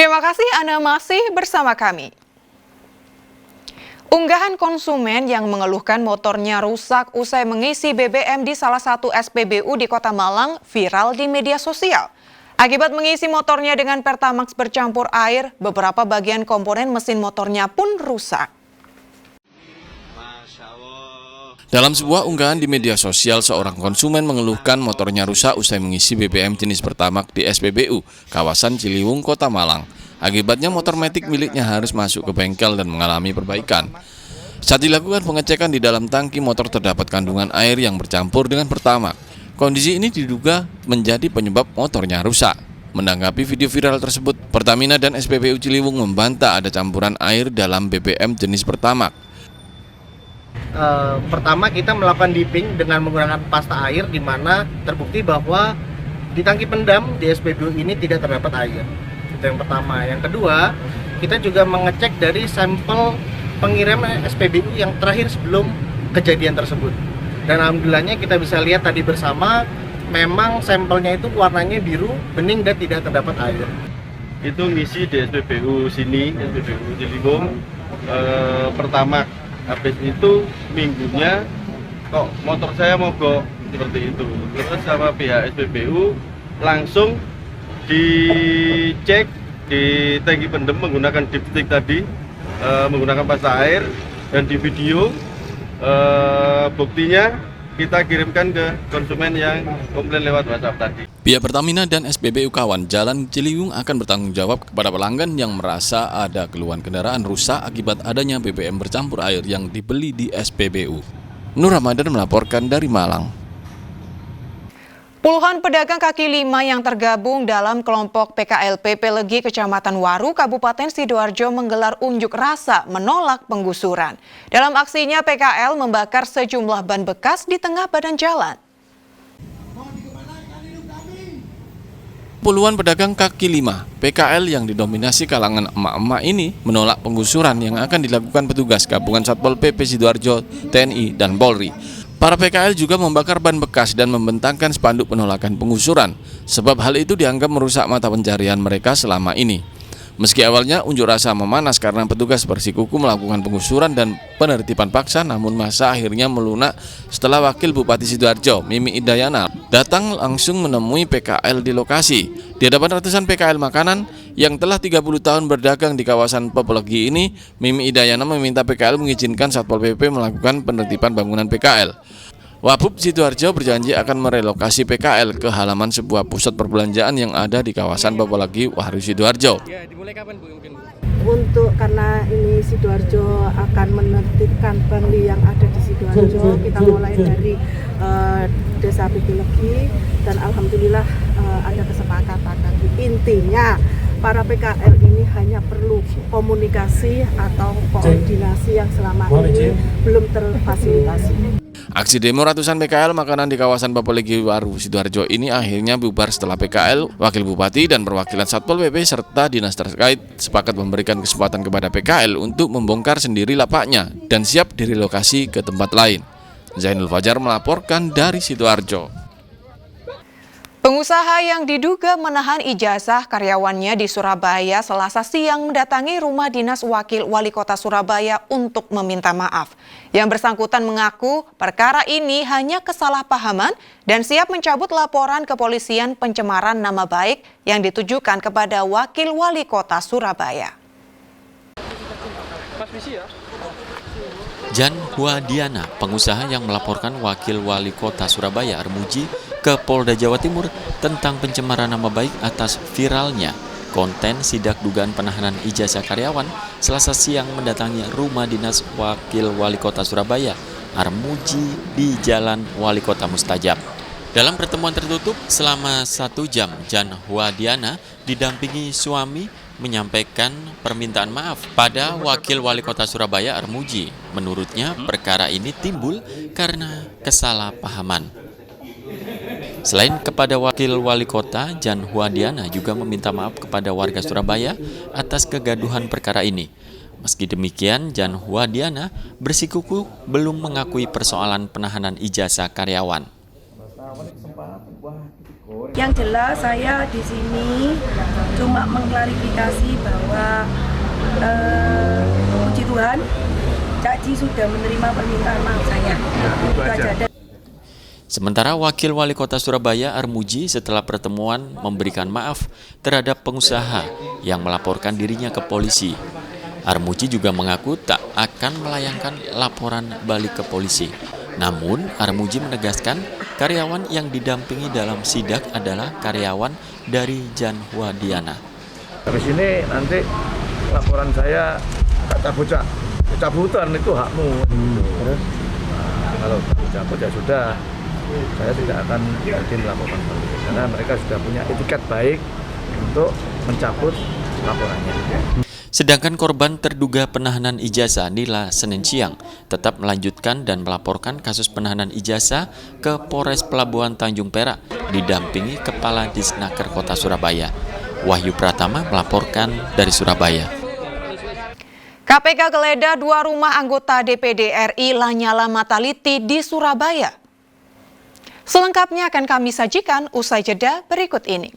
Terima kasih Anda masih bersama kami. Unggahan konsumen yang mengeluhkan motornya rusak usai mengisi BBM di salah satu SPBU di Kota Malang viral di media sosial. Akibat mengisi motornya dengan Pertamax bercampur air, beberapa bagian komponen mesin motornya pun rusak. Dalam sebuah unggahan di media sosial, seorang konsumen mengeluhkan motornya rusak usai mengisi BBM jenis Pertamax di SPBU, kawasan Ciliwung, Kota Malang. Akibatnya motor matic miliknya harus masuk ke bengkel dan mengalami perbaikan. Saat dilakukan pengecekan di dalam tangki motor terdapat kandungan air yang bercampur dengan Pertamax. Kondisi ini diduga menjadi penyebab motornya rusak. Menanggapi video viral tersebut, Pertamina dan SPBU Ciliwung membantah ada campuran air dalam BBM jenis Pertamax. Pertama kita melakukan dipping dengan menggunakan pasta air, di mana terbukti bahwa di tangki pendam di SPBU ini tidak terdapat air. Itu yang pertama. Yang kedua, kita juga mengecek dari sampel pengirim SPBU yang terakhir sebelum kejadian tersebut. Dan alhamdulillahnya kita bisa lihat tadi bersama, memang sampelnya itu warnanya biru, bening dan tidak terdapat air. Itu ngisi di SPBU sini, SPBU Ciliwung, Pertamax. Habis itu minggunya kok motor saya mogok seperti itu. Terus sama pihak SPBU langsung dicek di tangki pendem menggunakan dipstick tadi, menggunakan pasta air, dan di video buktinya kita kirimkan ke konsumen yang komplain lewat WhatsApp tadi. Pihak Pertamina dan SPBU Kawan Jalan Ciliwung akan bertanggung jawab kepada pelanggan yang merasa ada keluhan kendaraan rusak akibat adanya BBM bercampur air yang dibeli di SPBU. Nur Ramadan melaporkan dari Malang. Puluhan pedagang kaki lima yang tergabung dalam kelompok PKLP Pelegi Kecamatan Waru, Kabupaten Sidoarjo menggelar unjuk rasa menolak penggusuran. Dalam aksinya, PKL membakar sejumlah ban bekas di tengah badan jalan. Puluhan pedagang kaki lima PKL yang didominasi kalangan emak-emak ini menolak penggusuran yang akan dilakukan petugas gabungan Satpol PP Sidoarjo, TNI, dan Polri. Para PKL juga membakar ban bekas dan membentangkan spanduk penolakan penggusuran, sebab hal itu dianggap merusak mata pencarian mereka selama ini. Meski awalnya unjuk rasa memanas karena petugas bersikukuh melakukan penggusuran dan penertiban paksa, namun masa akhirnya melunak setelah Wakil Bupati Sidoarjo, Mimi Idayana, datang langsung menemui PKL di lokasi. Di hadapan ratusan PKL makanan yang telah 30 tahun berdagang di kawasan Pelegi ini, Mimi Idayana meminta PKL mengizinkan Satpol PP melakukan penertiban bangunan PKL. Wabub Sidoarjo berjanji akan merelokasi PKL ke halaman sebuah pusat perbelanjaan yang ada di kawasan Pelegi, Waru, Sidoarjo. Ya, dimulai kapan Bu mungkin? Untuk karena ini Sidoarjo akan menertibkan pungli yang ada di Sidoarjo, kita mulai dari Desa Pelegi dan alhamdulillah ada kesepakatan. Intinya para PKL ini hanya perlu komunikasi atau koordinasi yang selama ini belum terfasilitasi. Aksi demo ratusan PKL makanan di kawasan Pelegi, Waru, Sidoarjo ini akhirnya bubar setelah PKL, Wakil Bupati, dan perwakilan Satpol PP serta dinas terkait sepakat memberikan kesempatan kepada PKL untuk membongkar sendiri lapaknya dan siap direlokasi ke tempat lain. Zainul Fajar melaporkan dari Sidoarjo. Pengusaha yang diduga menahan ijazah karyawannya di Surabaya Selasa siang mendatangi rumah dinas Wakil Wali Kota Surabaya untuk meminta maaf. Yang bersangkutan mengaku perkara ini hanya kesalahpahaman dan siap mencabut laporan kepolisian pencemaran nama baik yang ditujukan kepada Wakil Wali Kota Surabaya. Jan Huadiana, pengusaha yang melaporkan Wakil Wali Kota Surabaya Armuji ke Polda Jawa Timur tentang pencemaran nama baik atas viralnya konten sidak dugaan penahanan ijazah karyawan, Selasa siang mendatangi rumah dinas Wakil Wali Kota Surabaya Armuji di Jalan Wali Kota Mustajab. Dalam pertemuan tertutup selama 1 jam, Jan Huadiana didampingi suami menyampaikan permintaan maaf pada Wakil Wali Kota Surabaya Armuji. Menurutnya, perkara ini timbul karena kesalahpahaman. Selain kepada Wakil Wali Kota, Jan Huadiana juga meminta maaf kepada warga Surabaya atas kegaduhan perkara ini. Meski demikian, Jan Huadiana bersikukuh belum mengakui persoalan penahanan ijazah karyawan. Yang jelas saya di sini cuma mengklarifikasi bahwa puji Tuhan, Cak Ji sudah menerima permintaan maaf saya. Itu aja. Sementara Wakil Wali Kota Surabaya Armuji setelah pertemuan memberikan maaf terhadap pengusaha yang melaporkan dirinya ke polisi. Armuji juga mengaku tak akan melayangkan laporan balik ke polisi. Namun Armuji menegaskan karyawan yang didampingi dalam sidak adalah karyawan dari Janwadiana. Habis ini nanti laporan saya cabutan itu hakmu. Terus kalau cabut ya sudah. Saya tidak akan jadi melaporkan karena mereka sudah punya etiket baik untuk mencabut laporannya. Sedangkan korban terduga penahanan ijazah Nila Senin siang tetap melanjutkan dan melaporkan kasus penahanan ijazah ke Polres Pelabuhan Tanjung Perak didampingi Kepala Disnaker Kota Surabaya. Wahyu Pratama melaporkan dari Surabaya. KPK geledah 2 rumah anggota DPD RI Lanyala Mataliti di Surabaya. Selengkapnya akan kami sajikan usai jeda berikut ini.